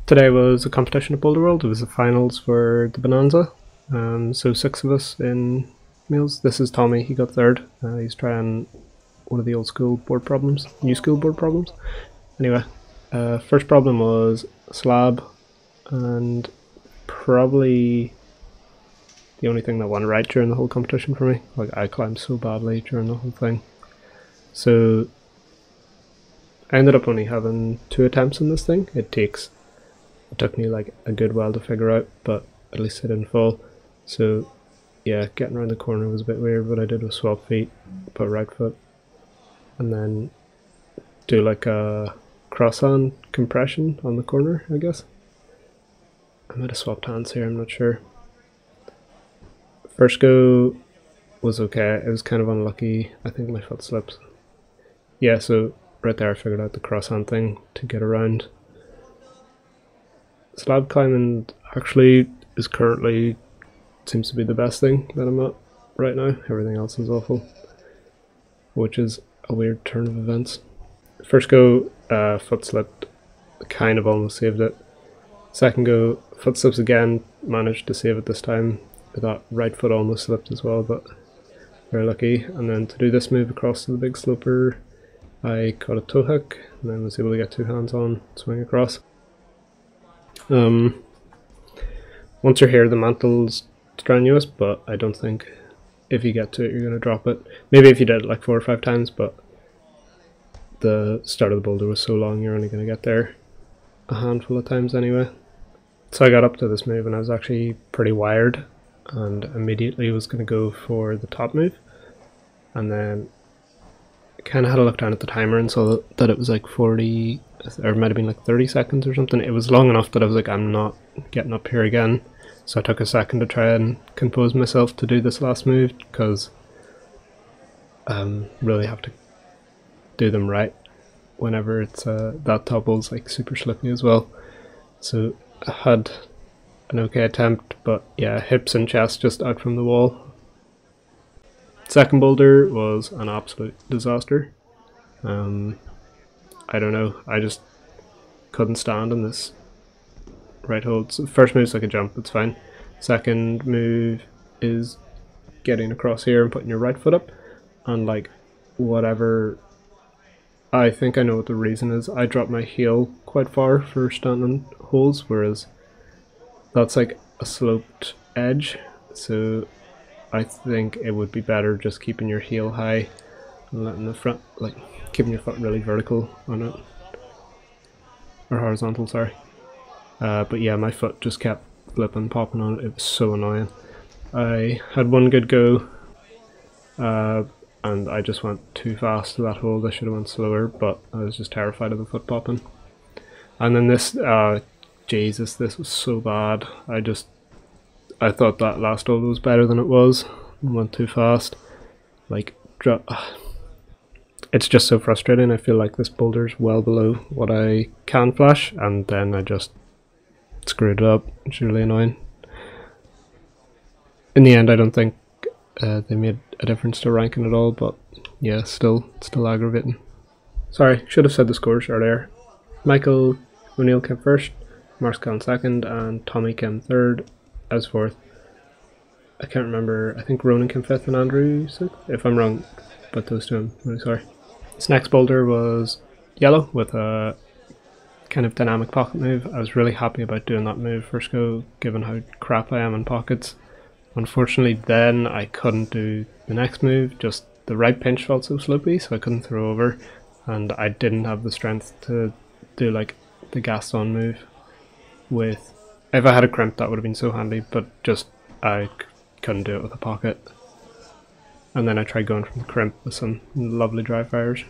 Today was a competition at Boulder World. It was the finals for the Bonanza. So 6 of us in meals. This is Tommy, he got third. He's trying one of the old school board problems, new school board problems. Anyway, first problem was slab, and probably the only thing that went right during the whole competition for me. Like, I climbed so badly during the whole thing. So I ended up only having 2 attempts on this thing. It took me like a good while to figure out, but at least I didn't fall. So yeah, getting around the corner was a bit weird. What I did was swap feet, put right foot, and then do like a cross-hand compression on the corner, I guess. I might have swapped hands here, I'm not sure. First go was okay, it was kind of unlucky. I think my foot slipped. Yeah, so right there I figured out the cross-hand thing to get around. Slab climbing actually is currently seems to be the best thing that I'm at right now. Everything else is awful, which is a weird turn of events. First go, foot slipped, kind of almost saved it. Second go, foot slips again, managed to save it this time. That right foot almost slipped as well, but very lucky. And then to do this move across to the big sloper, I caught a toe hook and then was able to get 2 hands on, swing across. Once you're here, the mantle's strenuous, but I don't think if you get to it you're going to drop it. Maybe if you did it like 4 or 5 times, but the start of the boulder was so long you're only going to get there a handful of times anyway. So I got up to this move and I was actually pretty wired, and immediately was going to go for the top move, and then kind of had a look down at the timer and saw that it was like 40, or it might have been like 30 seconds or something. It was long enough that I was like, I'm not getting up here again. So I took a second to try and compose myself to do this last move, because really have to do them right whenever it's that topple's like super slippy as well. So I had an okay attempt, but yeah, hips and chest just out from the wall. Second boulder was an absolute disaster. I don't know, I just couldn't stand on this right hold. So first move's like a jump, it's fine. Second move is getting across here and putting your right foot up, and like whatever, I think I know what the reason is. I dropped my heel quite far for standing holds, whereas that's like a sloped edge, so I think it would be better just keeping your heel high and letting the front, like keeping your foot really vertical on it, or horizontal, sorry. But yeah, my foot just kept flipping, popping on it. It was so annoying. I had one good go, and I just went too fast to that hold. I should have went slower, but I was just terrified of the foot popping. And then this, Jesus, this was so bad. I thought that last hold was better than it was. Went too fast. Like, it's just so frustrating. I feel like this boulder's well below what I can flash, and then I just screwed it up. It's really annoying. In the end, I don't think they made a difference to ranking at all, but yeah, still aggravating. Sorry, should have said the scores earlier. Michael O'Neill came first, Mark came second, and Tommy came third. As fourth, I can't remember, I think Ronan came 5th and Andrew 6th. If I'm wrong, but those two, I'm really sorry. This next boulder was yellow with a kind of dynamic pocket move. I was really happy about doing that move first go, given how crap I am in pockets. Unfortunately then I couldn't do the next move, just the right pinch felt so slopey, so I couldn't throw over, and I didn't have the strength to do like the Gaston move with. If I had a crimp that would have been so handy, but just I couldn't do it with a pocket. And then I tried going from the crimp with some lovely dry fires.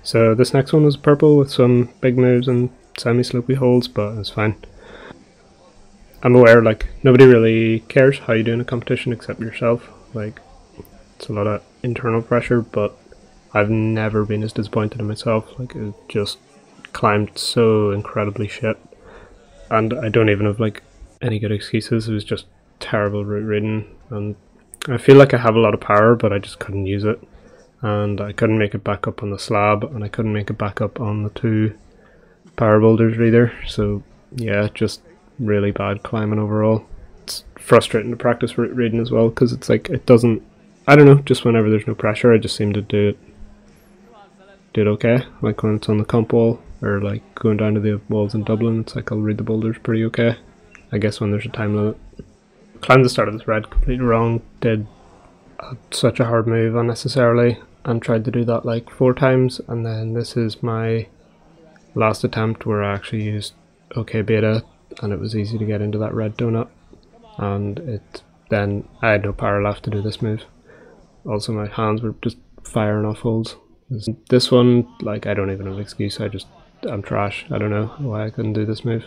So this next one was purple with some big moves and semi-slopey holds, but it was fine. I'm aware like nobody really cares how you do in a competition except yourself. Like, it's a lot of internal pressure, but I've never been as disappointed in myself. Like, it just climbed so incredibly shit. And I don't even have like any good excuses. It was just terrible route reading, and I feel like I have a lot of power, but I just couldn't use it. And I couldn't make it back up on the slab, and I couldn't make it back up on the 2 power boulders either. So yeah, just really bad climbing overall. It's frustrating to practice reading as well, because it's like, it doesn't, I don't know, just whenever there's no pressure, I just seem to do it okay. Like when it's on the comp wall, or like going down to the walls in Dublin, it's like I'll read the boulders pretty okay. I guess when there's a time limit. Climbed the start of this red completely wrong, did such a hard move unnecessarily, and tried to do that like 4 times, and then this is my last attempt where I actually used OK beta, and it was easy to get into that red donut, and then I had no power left to do this move. Also my hands were just firing off holes. This one, like, I don't even have an excuse, I'm trash. I don't know why I couldn't do this move.